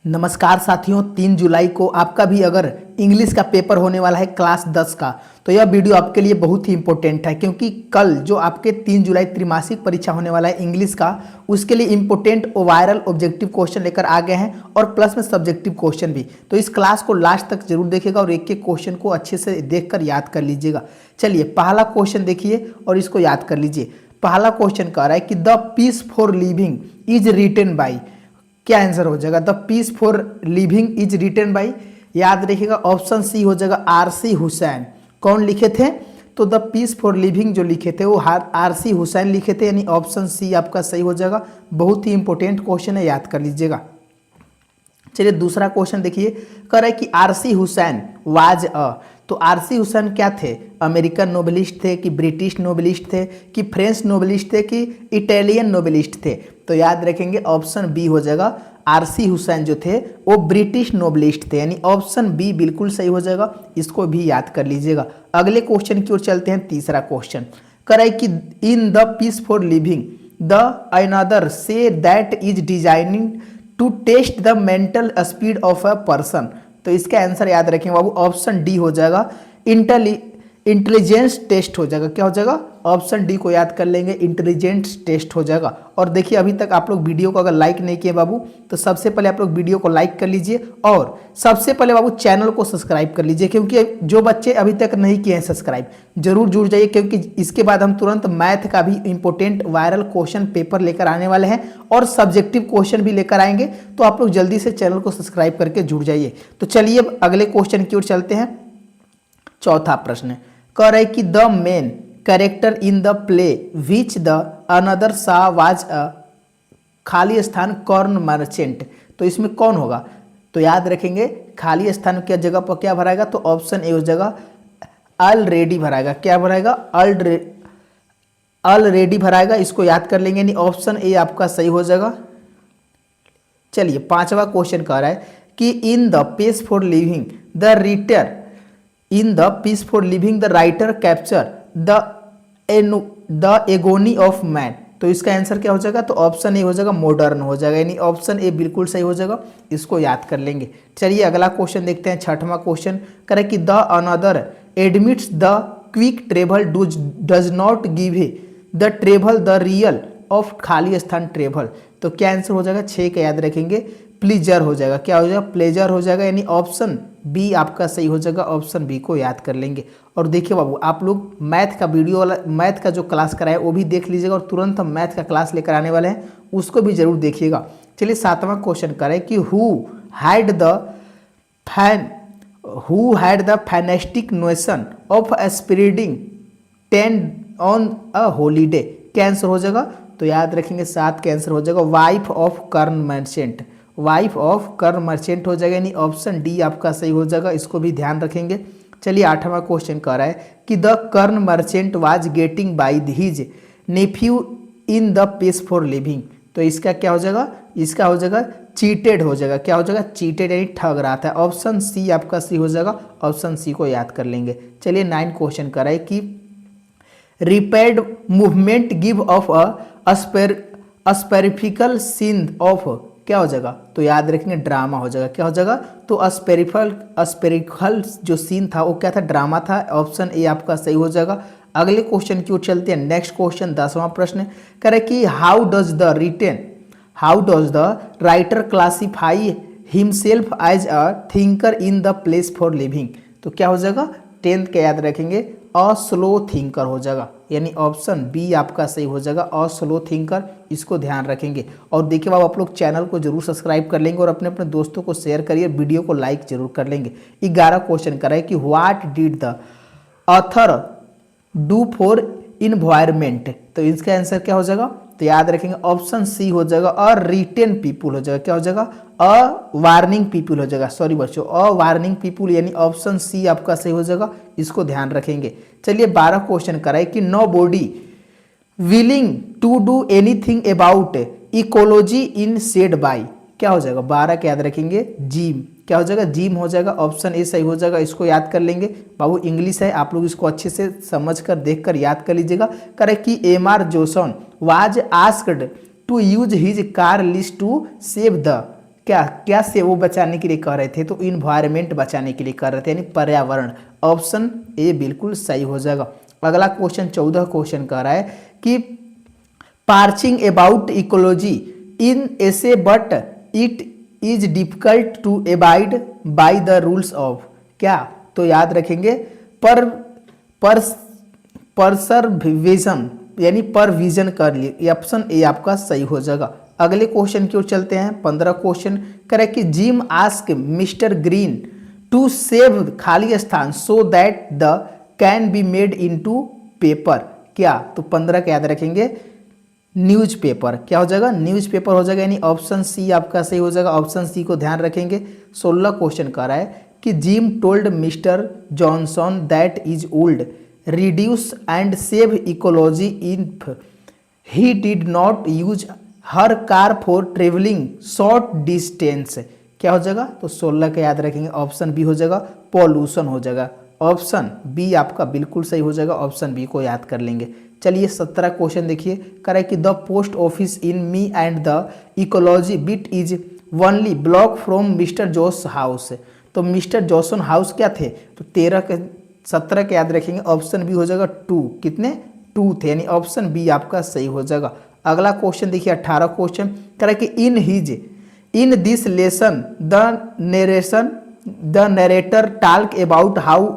नमस्कार साथियों, 3 जुलाई को आपका भी अगर इंग्लिश का पेपर होने वाला है क्लास 10 का, तो यह वीडियो आपके लिए बहुत ही इंपॉर्टेंट है क्योंकि कल जो आपके 3 जुलाई त्रैमासिक परीक्षा होने वाला है इंग्लिश का, उसके लिए इंपॉर्टेंट वायरल ऑब्जेक्टिव क्वेश्चन लेकर आ गए हैं और प्लस में सब्जेक्टिव क्वेश्चन भी। तो इस क्लास को लास्ट तक जरूर देखिएगा और एक एक क्वेश्चन को अच्छे से देखकर याद कर लीजिएगा। चलिए पहला क्वेश्चन देखिए और इसको याद कर लीजिए। पहला क्वेश्चन कह रहा है कि the piece for living is written by, क्या आंसर हो जाएगा? The piece for living is written by, याद रखिएगा ऑप्शन सी हो जाएगा आर.सी. हुसैन। कौन लिखे थे? तो द पीस फॉर लिविंग जो लिखे थे वो आर.सी. हुसैन लिखे थे, यानी ऑप्शन सी आपका सही हो जाएगा। बहुत ही इंपॉर्टेंट क्वेश्चन है, याद कर लीजिएगा। चलिए दूसरा क्वेश्चन देखिए, कह रहा है कि आर.सी. हुसैन वाज अ, तो आर.सी. हुसैन क्या थे? अमेरिकन नोबलिस्ट थे कि ब्रिटिश नोबलिस्ट थे कि फ्रेंच नोबलिस्ट थे कि इटालियन नोबलिस्ट थे? तो याद रखेंगे ऑप्शन बी हो जाएगा। आर.सी. हुसैन जो थे वो ब्रिटिश नोबलिस्ट थे, यानी ऑप्शन बी बिल्कुल सही हो जाएगा। इसको भी याद कर लीजिएगा। अगले क्वेश्चन की ओर चलते हैं। तीसरा क्वेश्चन कह रहा है कि in the piece for living the another से that is designing to test the mental speed of a person. तो इसका आंसर याद रखेंगे बाबू, ऑप्शन डी हो जाएगा। इंटेलिजेंस टेस्ट हो जाएगा। क्या हो जाएगा? ऑप्शन डी को याद कर लेंगे, इंटेलिजेंस टेस्ट हो जाएगा। और देखिए अभी तक आप लोग वीडियो को अगर लाइक नहीं किए बाबू, तो सबसे पहले आप लोग वीडियो को लाइक कर लीजिए और सबसे पहले बाबू चैनल को सब्सक्राइब कर लीजिए, क्योंकि जो बच्चे अभी तक नहीं किए हैं सब्सक्राइब जरूर जुड़ जाइए, क्योंकि इसके बाद हम तुरंत मैथ का भी इंपॉर्टेंट वायरल क्वेश्चन पेपर लेकर आने वाले हैं और सब्जेक्टिव क्वेश्चन भी लेकर आएंगे। तो आप लोग जल्दी से चैनल को सब्सक्राइब करके जुड़ जाइए। तो चलिए अगले क्वेश्चन की ओर चलते हैं। चौथा प्रश्न कह रहा है कि the main character in the play which the another सा वाज अ, खाली स्थान कॉर्न मर्चेंट। तो इसमें कौन होगा? तो याद रखेंगे खाली स्थान क्या जगह पर क्या भराएगा? तो ऑप्शन ए हो जाएगा ऑलरेडी भराएगा। क्या भराएगा? ऑलरेडी भराएगा। इसको याद कर लेंगे, यानी ऑप्शन ए आपका सही हो जाएगा। चलिए पांचवा क्वेश्चन कह रहा है कि in the pace for living the writer in the piece for living the writer capture the agony of man. तो इसका आंसर क्या हो जाएगा? तो ऑप्शन ए हो जाएगा मॉडर्न हो जाएगा, यानी ऑप्शन ए बिल्कुल सही हो जाएगा। इसको याद कर लेंगे। चलिए अगला क्वेश्चन देखते हैं। छठवां क्वेश्चन करे कि the another admits the quick travel does not give the travel the real of खाली स्थान ट्रेवल। तो क्या आंसर हो जाएगा? 6 का याद रखेंगे, प्लीजर हो जाएगा। क्या हो जाएगा? प्लेजर हो जाएगा, यानी ऑप्शन बी आपका सही हो जाएगा। ऑप्शन बी को याद कर लेंगे। और देखिए बाबू आप लोग मैथ का वीडियो वाला मैथ का जो क्लास कराए वो भी देख लीजिएगा और तुरंत हम मैथ का क्लास लेकर आने वाले हैं, उसको भी जरूर देखिएगा। चलिए सातवां क्वेश्चन करें कि who had the fantastic notion of spreading tent on a holiday. क्या आंसर हो जाएगा? तो याद रखेंगे 7 का आंसर हो जाएगा वाइफ ऑफ कर्न मर्चेंट। वाइफ ऑफ कर्न मर्चेंट हो जाएगा, यानी ऑप्शन डी आपका सही हो जाएगा। इसको भी ध्यान रखेंगे। चलिए आठवां क्वेश्चन कह रहा है कि the corn merchant was getting by his nephew in the pace for living. तो इसका क्या हो जाएगा? इसका हो जाएगा चीटेड हो जाएगा। क्या हो जाएगा? चीटेड, यानी ठग रहा था। ऑप्शन सी आपका सी हो जाएगा। ऑप्शन सी को याद कर लेंगे। चलिए 9 क्वेश्चन कह रहा है कि rapid movement give off a spherical scene of, क्या हो जाएगा? तो याद रखेंगे ड्रामा हो जाएगा। क्या हो जाएगा? तो स्पेरिफल जो सीन था वो क्या था? ड्रामा था। ऑप्शन ए आपका सही हो जाएगा। अगले क्वेश्चन की ओर चलते हैं। नेक्स्ट क्वेश्चन 10वां प्रश्न कह रहा है कि how does the writer classify himself as a thinker in the place for living. तो क्या हो जाएगा? 10th का याद रखेंगे अ स्लो थिंकर हो जाएगा, यानी ऑप्शन बी आपका सही हो जाएगा। अ स्लो थिंकर, इसको ध्यान रखेंगे। और देखिए बाबू आप लोग चैनल को जरूर सब्सक्राइब कर लेंगे और अपने अपने दोस्तों को शेयर करिए, वीडियो को लाइक जरूर कर लेंगे। 11 क्वेश्चन कर रहा है कि what did the author do for environment. तो इसका आंसर क्या हो जाएगा? तो याद रखेंगे ऑप्शन सी हो जाएगा अ रिटेन पीपुल हो जाएगा। क्या हो जाएगा? अ वार्निंग पीपुल हो जाएगा। सॉरी बच्चों, अ वार्निंग पीपुल, यानी ऑप्शन सी आपका सही हो जाएगा। इसको ध्यान रखेंगे। चलिए 12 क्वेश्चन कराए कि nobody willing to do anything about ecology in said by. क्या हो जाएगा? 12 का याद रखेंगे जिम। क्या हो जाएगा? जिम हो जाएगा। ऑप्शन ए सही हो जाएगा। इसको याद कर लेंगे बाबू, इंग्लिश है, आप लोग इसको अच्छे से समझकर देखकर याद कर लीजिएगा। करे कि M R. Johnson was asked to use his car list to save the, क्या क्या से वो बचाने के लिए कह रहे थे, तो इन्वायरमेंट बचाने के लिए कह रहे थे, यानी पर्यावरण। ऑप्शन ए बिल्कुल सही हो जाएगा। अगला क्वेश्चन 14 क्वेश्चन कह रहा है कि preaching about ecology in essay but it is difficult to abide by the rules of, क्या, तो याद रखेंगे परसर्विजन, यानी परविजन कर लिए। ऑप्शन ए आपका सही हो जाएगा। अगले क्वेश्चन की ओर चलते हैं। 15 क्वेश्चन करे कि Jim ask mister green to save खाली स्थान so that the can be made into paper, क्या, तो 15 का याद रखेंगे न्यूज़पेपर। क्या हो जाएगा, न्यूज़पेपर हो जाएगा, यानी ऑप्शन सी आपका सही हो जाएगा। ऑप्शन सी को ध्यान रखेंगे। 16 क्वेश्चन कर रहा है कि gym told mister Johnson that is old reduce and save ecology if he did not use her car for travelling short distance, क्या हो जाएगा, तो 16 का याद रखेंगे। ऑप्शन बी हो जाएगा, पॉल्यूशन हो जाएगा। ऑप्शन बी आपका बिल्कुल सही हो जाएगा। ऑप्शन बी को याद कर लेंगे। चलिए 17 क्वेश्चन देखिए, करे कि the post office in me and the ecology bit is only block from mister जोस हाउस, तो मिस्टर जॉसन हाउस क्या थे, तो 17 के याद रखेंगे। ऑप्शन बी हो जाएगा 2, कितने 2 थे, यानी ऑप्शन बी आपका सही हो जाएगा। अगला क्वेश्चन देखिए 18 क्वेश्चन करे कि in this lesson the narrator talk about how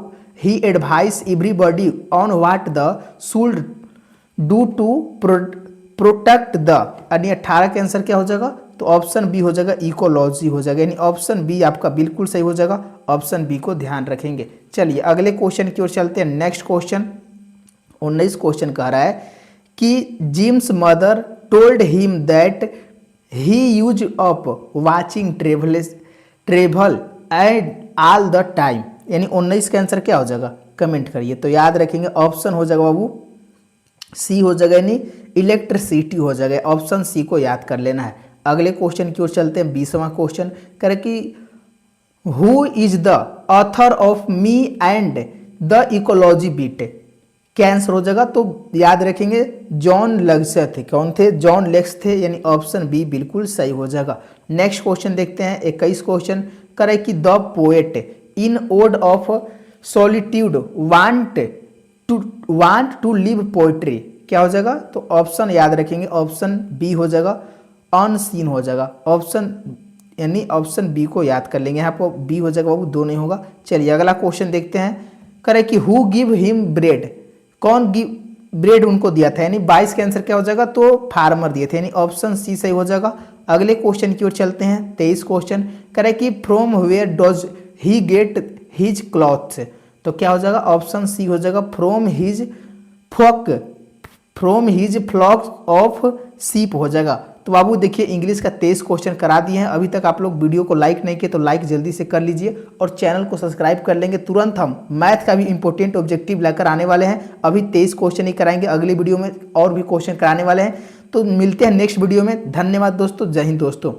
he advice everybody on what the should do to protect the, यानी 18 के आंसर क्या हो जाएगा, तो ऑप्शन बी हो जाएगा, इकोलॉजी हो जाएगा, यानी ऑप्शन बी आपका बिल्कुल सही हो जाएगा। ऑप्शन बी को ध्यान रखेंगे। चलिए अगले क्वेश्चन की ओर चलते हैं। नेक्स्ट क्वेश्चन 19 क्वेश्चन कह रहा है कि Jim's mother told him that he use up watching travel and all the time, यानी 19 का आंसर क्या हो जाएगा, कमेंट करिए। तो याद रखेंगे ऑप्शन हो जाएगा बाबू सी हो जाएगा, यानी इलेक्ट्रिसिटी हो जाएगा। ऑप्शन सी को याद कर लेना है। अगले क्वेश्चन की ओर चलते हैं। 20वां क्वेश्चन करे कि who is the author of me and the ecology bit, क्या आंसर हो जाएगा, तो याद रखेंगे जॉन लग्स थे। कौन थे, जॉन लेक्स थे, यानी ऑप्शन बी बिल्कुल सही हो जाएगा। नेक्स्ट क्वेश्चन देखते हैं। 21 क्वेश्चन करे कि the poet in ode of solitude want to live poetry, क्या हो जाएगा, तो ऑप्शन याद रखेंगे। ऑप्शन बी हो जाएगा, अनसीन हो जाएगा। ऑप्शन यानी ऑप्शन बी को याद कर लेंगे। यहाँ पर बी हो जाएगा बाबू, 2 नहीं होगा। चलिए अगला क्वेश्चन देखते हैं। करे कि हु गिव हिम ब्रेड, कौन गिव ब्रेड उनको दिया था, यानी 22 के आंसर क्या हो जाएगा, तो फार्मर दिए थे, यानी ऑप्शन सी सही हो जाएगा। अगले क्वेश्चन की ओर चलते हैं। 23 क्वेश्चन करे कि from where does he get his clothes, तो क्या हो जाएगा, ऑप्शन सी हो जाएगा, फ्रॉम हिज फ्लॉक ऑफ सीप हो जाएगा। तो बाबू देखिए इंग्लिश का 23 क्वेश्चन करा दिए हैं। अभी तक आप लोग वीडियो को लाइक नहीं किए तो लाइक जल्दी से कर लीजिए और चैनल को सब्सक्राइब कर लेंगे। तुरंत हम मैथ का भी इंपॉर्टेंट ऑब्जेक्टिव लेकर आने वाले हैं। अभी 23 क्वेश्चन ही कराएंगे, अगली वीडियो में और भी क्वेश्चन कराने वाले हैं। तो मिलते हैं नेक्स्ट वीडियो में। धन्यवाद दोस्तों, जय हिंद दोस्तों।